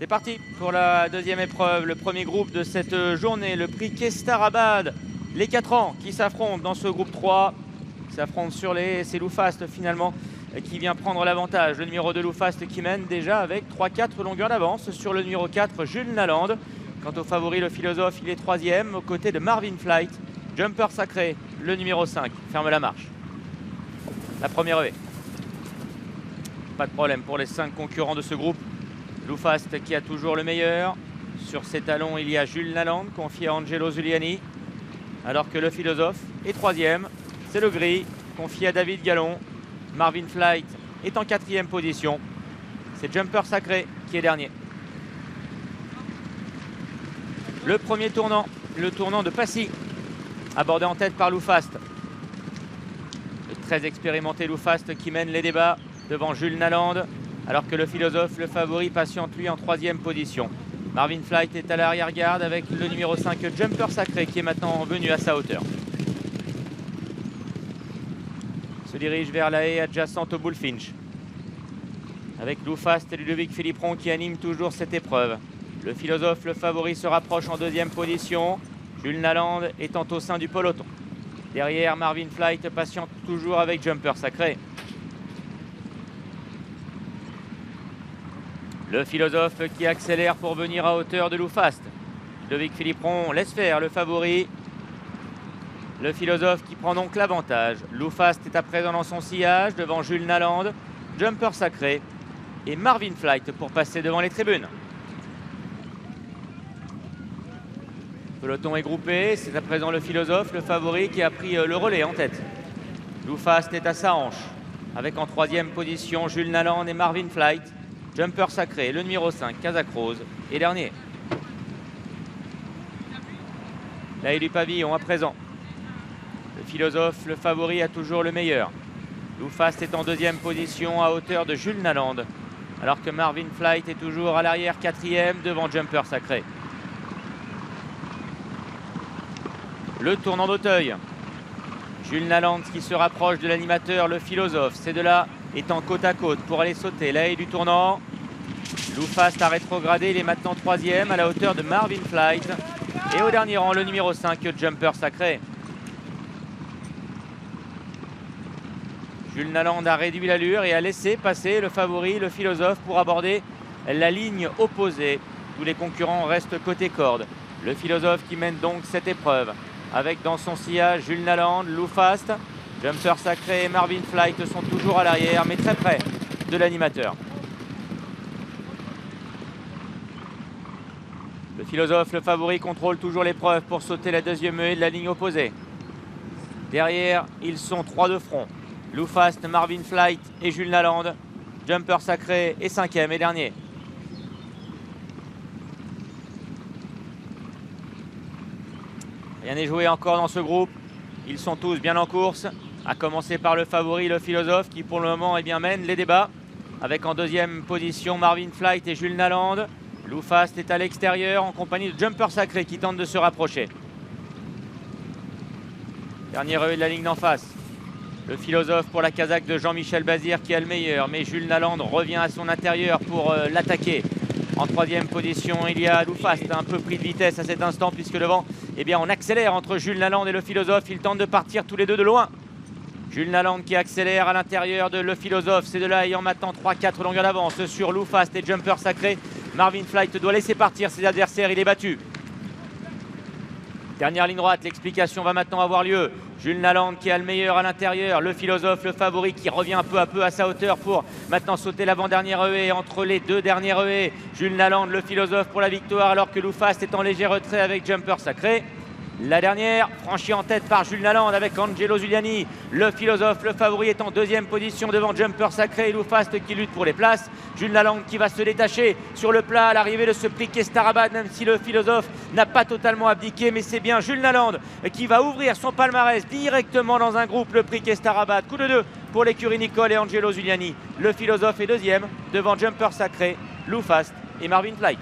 C'est parti pour la deuxième épreuve, le premier groupe de cette journée, le prix Kestarabad. Les 4 ans qui s'affrontent dans ce groupe 3, qui s'affrontent sur les... C'est Loufast finalement qui vient prendre l'avantage. Le numéro 2 Loufast qui mène déjà avec 3-4 longueurs d'avance sur le numéro 4 Jules Lalande. Quant au favori, le philosophe, il est 3e aux côtés de Marvin Flight. Jumper Sacré, le numéro 5, ferme la marche. La première haie. Pas de problème pour les 5 concurrents de ce groupe. Loufast qui a toujours le meilleur. Sur ses talons, il y a Jules Lalande, confié à Angelo Zuliani. Alors que le philosophe est 3e. C'est le gris, confié à David Gallon. Marvin Flight est en 4e position. C'est Jumper Sacré qui est dernier. Le premier tournant, le tournant de Passy, abordé en tête par Loufast. Le très expérimenté Loufast qui mène les débats devant Jules Lalande, alors que le philosophe, le favori, patiente lui en 3e position. Marvin Flight est à l'arrière-garde avec le numéro 5 Jumper Sacré qui est maintenant venu à sa hauteur. Se dirige vers la haie adjacente au Bullfinch. Avec Loufast et Ludovic Philippron qui animent toujours cette épreuve. Le philosophe, le favori, se rapproche en 2e position. Jules Lalande étant au sein du peloton. Derrière, Marvin Flight patiente toujours avec Jumper Sacré. Le philosophe qui accélère pour venir à hauteur de Loufast. Ludovic Philippron laisse faire le favori. Le philosophe qui prend donc l'avantage. Loufast est à présent dans son sillage devant Jules Lalande, Jumper Sacré et Marvin Flight pour passer devant les tribunes. Le peloton est groupé, c'est à présent le philosophe, le favori qui a pris le relais en tête. Loufast est à sa hanche, avec en 3e position Jules Lalande et Marvin Flight. Jumper Sacré, le numéro 5, Kazakh Rose, et dernier. La haie du pavillon à présent. Le philosophe, le favori, a toujours le meilleur. Loufast est en 2e position à hauteur de Jules Lalande, alors que Marvin Flight est toujours à l'arrière 4e devant Jumper Sacré. Le tournant d'Auteuil. Jules Lalande qui se rapproche de l'animateur, le philosophe. Ces deux-là étant côte à côte pour aller sauter la haie du tournant. Loufast a rétrogradé, il est maintenant 3e à la hauteur de Marvin Flight. Et au dernier rang, le numéro 5, Jumper Sacré. Jules Lalande a réduit l'allure et a laissé passer le favori, le philosophe, pour aborder la ligne opposée. Tous les concurrents restent côté corde. Le philosophe qui mène donc cette épreuve. Avec dans son sillage Jules Lalande, Loufast, Jumper Sacré et Marvin Flight sont toujours à l'arrière, mais très près de l'animateur. Le philosophe, le favori, contrôle toujours l'épreuve pour sauter la 2e haie de la ligne opposée. Derrière, ils sont 3 de front. Loufast, Marvin Flight et Jules Lalande. Jumper Sacré est 5e et dernier. Rien n'est joué encore dans ce groupe. Ils sont tous bien en course, à commencer par le favori, le philosophe, qui pour le moment mène les débats. Avec en 2e position Marvin Flight et Jules Lalande. Loufast est à l'extérieur en compagnie de Jumper Sacré qui tente de se rapprocher. Dernière haie de la ligne d'en face. Le philosophe pour la Kazakh de Jean-Michel Bazir qui a le meilleur, mais Jules Lalande revient à son intérieur pour l'attaquer. En 3e position, il y a Loufast, un peu pris de vitesse à cet instant puisque devant, on accélère entre Jules Lalande et le philosophe. Ils tentent de partir tous les deux de loin. Jules Lalande qui accélère à l'intérieur de le philosophe. Ces deux-là ayant maintenant 3-4 longueurs d'avance sur Loufast et Jumper Sacré. Marvin Flight doit laisser partir ses adversaires, il est battu. Dernière ligne droite, l'explication va maintenant avoir lieu. Jules Lalande qui a le meilleur à l'intérieur, le philosophe, le favori qui revient peu à peu à sa hauteur pour maintenant sauter l'avant-dernière haie entre les 2 dernières haies. Jules Lalande, le philosophe pour la victoire, alors que Loufast est en léger retrait avec Jumper Sacré. La dernière, franchie en tête par Jules Lalande avec Angelo Zuliani. Le philosophe, le favori, est en 2e position devant Jumper Sacré et Loufast qui lutte pour les places. Jules Lalande qui va se détacher sur le plat à l'arrivée de ce prix Kestarabad, même si le philosophe n'a pas totalement abdiqué. Mais c'est bien Jules Lalande qui va ouvrir son palmarès directement dans un groupe, le prix Kestarabad. Coup de 2 pour l'écurie Nicole et Angelo Zuliani. Le philosophe est 2e devant Jumper Sacré, Loufast et Marvin Flight.